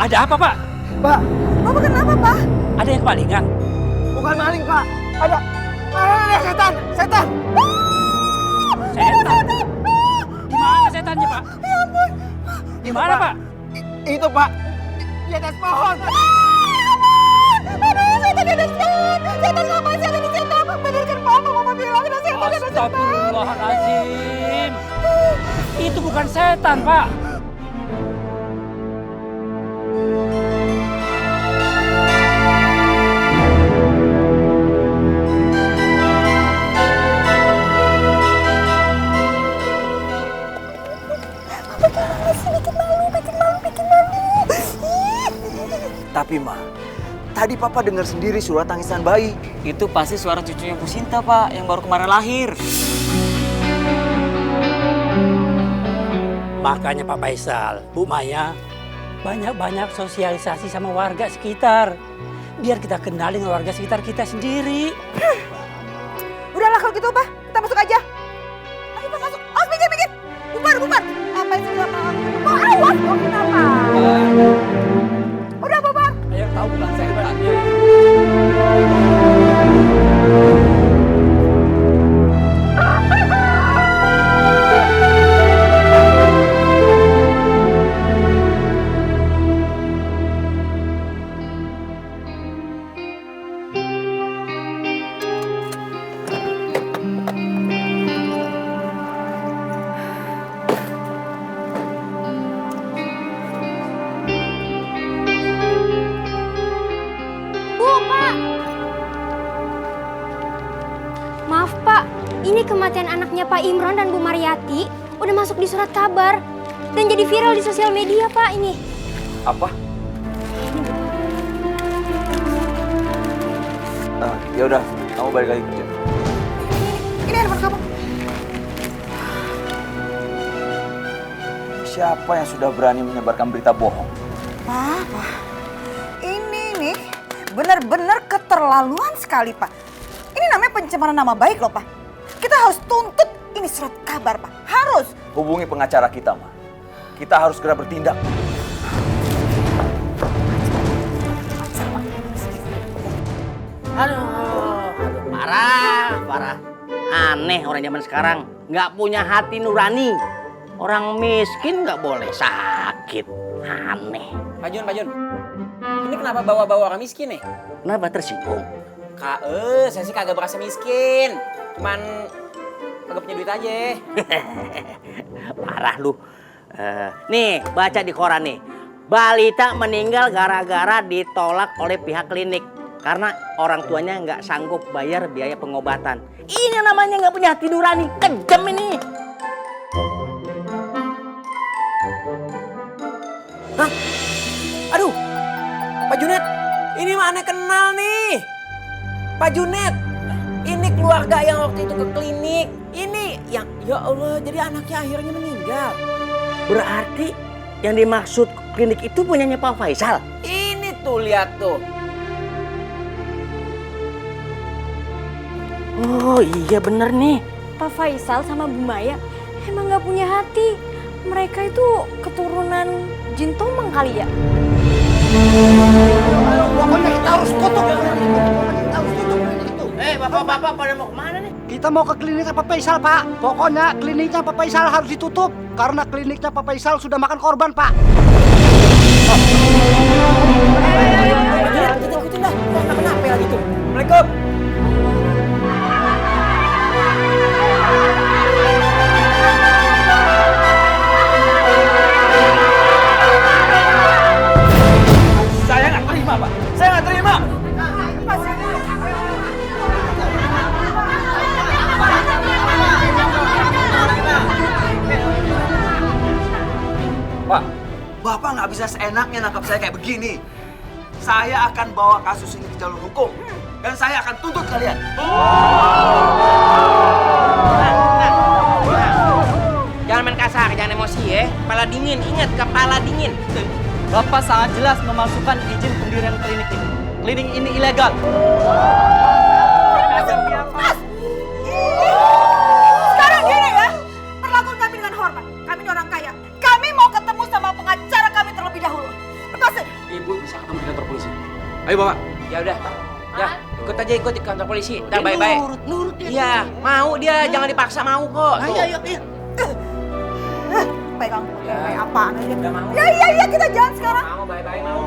Ada apa, Pak? Pak, Bapak kenapa, Pak? Ada yang kemalingan? Bukan maling, Pak. Ada setan, setan. Setan? Di mana setannya, Pak? Ya ampun. Di mana, Pak? Itu, Pak. Di atas pohon. Aduh, setan di atas pohon. Setan ngapain sih ada di situ? Bener kan, Pak? Mama bilang ada setan di atas pohon. Astagfirullahaladzim. Itu bukan setan, Pak. Tapi Ma, tadi Papa dengar sendiri suara tangisan bayi. Itu pasti suara cucunya Bu Sinta, Pak, yang baru kemarin lahir. Makanya Pak Faisal, Bu Maya, banyak-banyak sosialisasi sama warga sekitar. Biar kita kenalin warga sekitar kita sendiri. Udahlah kalau gitu, Pak. Kita masuk aja. Ayo, Pak, masuk. Awas, mikir. Bubar. Apa sih sama aku? Awas, kok kenapa? Udah, Bapak. Ayo tahu bukan setannya. Maaf Pak, ini kematian anaknya Pak Imron dan Bu Mariati udah masuk di surat kabar dan jadi viral di sosial media Pak ini. Apa? Ya udah, kamu balik lagi kerja. Ini handphone kamu. Siapa yang sudah berani menyebarkan berita bohong? Pak. Ini nih benar-benar keterlaluan sekali, Pak. Ini namanya pencemaran nama baik loh, Pak. Kita harus tuntut ini surat kabar, Pak. Harus. Hubungi pengacara kita, Ma. Kita harus segera bertindak. Aduh, parah. Aneh orang zaman sekarang, nggak punya hati nurani. Orang miskin nggak boleh sakit. Aneh. Pak Jun. Ini kenapa bawa-bawa orang miskin nih? Kenapa tersinggung? Saya sih kagak berasa miskin. Cuman kagak punya duit aja. Parah lu. Nih, baca di koran nih. Balita meninggal gara-gara ditolak oleh pihak klinik. Karena orang tuanya nggak sanggup bayar biaya pengobatan. Ini namanya nggak punya hati nurani. Kejam ini. Hah? Aduh, Pak Junet, ini mah aneh kenal nih. Pak Junet, ini keluarga yang waktu itu ke klinik. Ini yang, ya Allah, jadi anaknya akhirnya meninggal. Berarti yang dimaksud klinik itu punyanya Pak Faisal? Ini tuh, lihat tuh. Oh iya bener nih. Pak Faisal sama Bu Maya emang nggak punya hati. Mereka itu keturunan jin tomang kali ya. Pokoknya kita harus tutup. Bapak-bapak pada mau kemana nih? Kita mau ke kliniknya Pak Faisal, Pak. Pokoknya kliniknya Pak Faisal harus ditutup. Karena kliniknya Pak Faisal sudah makan korban, Pak. Kita ikutin dah, kenapa lagi tuh. Assalamualaikum. Saya nggak terima, Pak. Saya nggak terima. Pak, Bapak nggak bisa seenaknya nangkap saya kayak begini. Saya akan bawa kasus ini ke jalur hukum. Dan saya akan tuntut kalian. Jangan main kasar, jangan emosi ya. Kepala dingin, ingat kepala dingin. Bapak sangat jelas memasukkan izin pendirian klinik ini. Klinik ini ilegal. Mas! Sekarang gini ya, perlakukan kami dengan hormat. Kami ini orang kaya. Kami mau ketemu sama pengacara kami terlebih dahulu. Lepasin! Ayo bawa. Ya udah. Ya, ikut aja ikut di kantor polisi. Ntar baik-baik. Nurut dia. Iya, mau dia, jangan dipaksa mau kok. Ayo. Pegang Ya. kayak apaan aja. Udah mau. Ya, kita jalan sekarang. Mau baik-baik mau.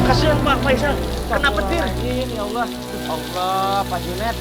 Kasihan Pak Faisal, kena petir. Ya Allah. Allah, Pak Junet.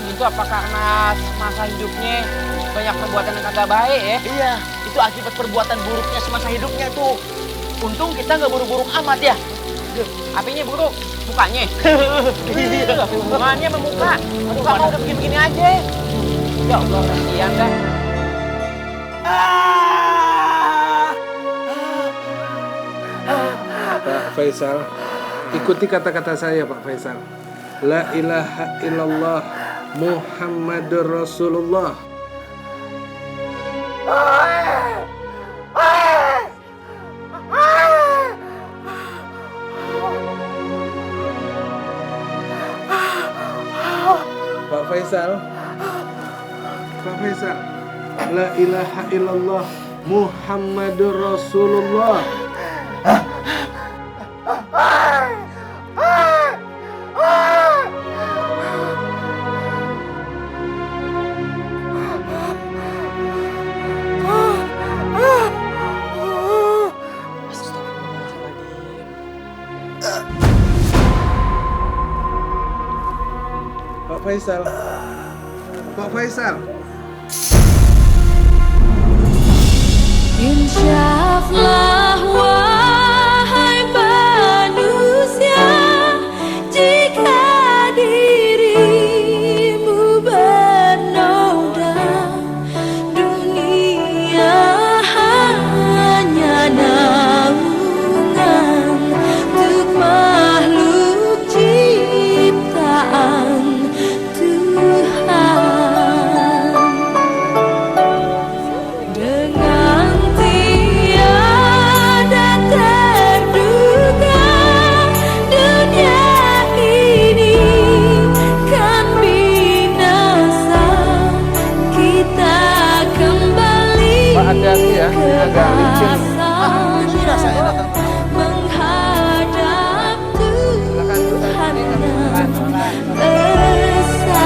Itu apa karena masa hidupnya banyak perbuatan yang kagak baik ya? Iya, itu akibat perbuatan buruknya semasa hidupnya tuh. Untung kita nggak buruk-buruk amat ya. Apinya buruk, mukanya. Iya. Hubungannya sama muka. Muka mau udah begini-begini aja. Ya Allah, kasihan dah. Pak Faisal, ikuti kata-kata saya Pak Faisal. La ilaha illallah Muhammadur Rasulullah. Pak Faisal, La ilaha illallah Muhammadur Rasulullah. Pak Faisal. Insyaallah wahai manusia, jika dirimu bernoda, dunia hanya naungan untuk makhluk ciptaan Tuhan. Dengan tiada terduga, dunia ini kan binasa. Kita kembali ke asalnya, menghadap Tuhan Esa.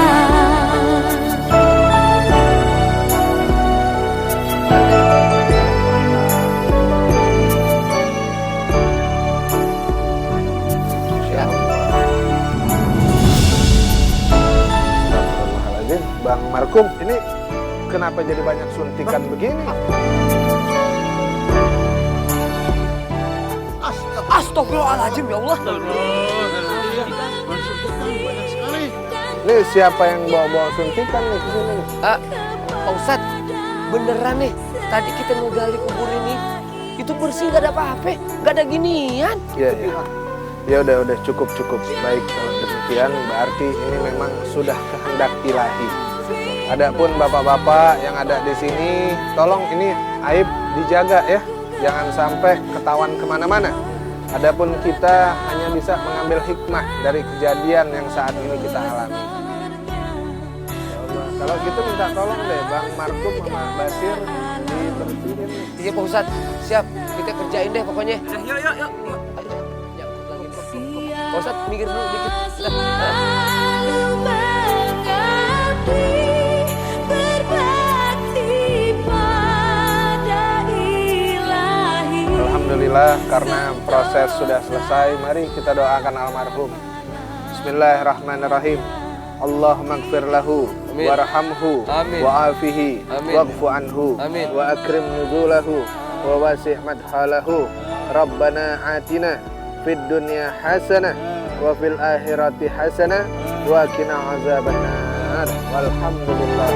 Astagfirullahaladzim, Bang Markum, ini kenapa jadi banyak suntikan begini? Astagfirullahaladzim ya Allah. Ini siapa yang bawa-bawa suntikan nih ke sini? Pak Ustadz, beneran nih. Tadi kita mau gali kubur ini, itu bersih gak ada apa-apa, gak ada ginian. Iya. Ya udah cukup. Baik kalau demikian berarti ini memang sudah kehendak ilahi. Adapun bapak-bapak yang ada di sini, tolong ini aib dijaga ya, jangan sampai ketahuan kemana-mana. Adapun kita hanya bisa mengambil hikmah dari kejadian yang saat ini kita alami. Ya Allah, kalau gitu minta tolong deh Bang Markum sama Basir di bersihin. Iya Pak Ustadz, siap. Kita kerjain deh pokoknya. Yuk, yuk, yuk. Ayo, nyangkut lagi. Pak Ustadz, minggir dulu dikit. Selalu mengabdi, berbakti pada Ilahi. Alhamdulillah karena proses sudah selesai. Mari kita doakan almarhum. Bismillahirrahmanirrahim. Allahumma gfir lahu Amin. warhamhu Amin. wa'afihi Amin. wa'fu anhu Amin. wa akrim nuzulahu wa wasi' madhalahu. Rabbana atina fid dunya hasanah wa fil akhirati hasanah wa qina azabannar. Walhamdulillah.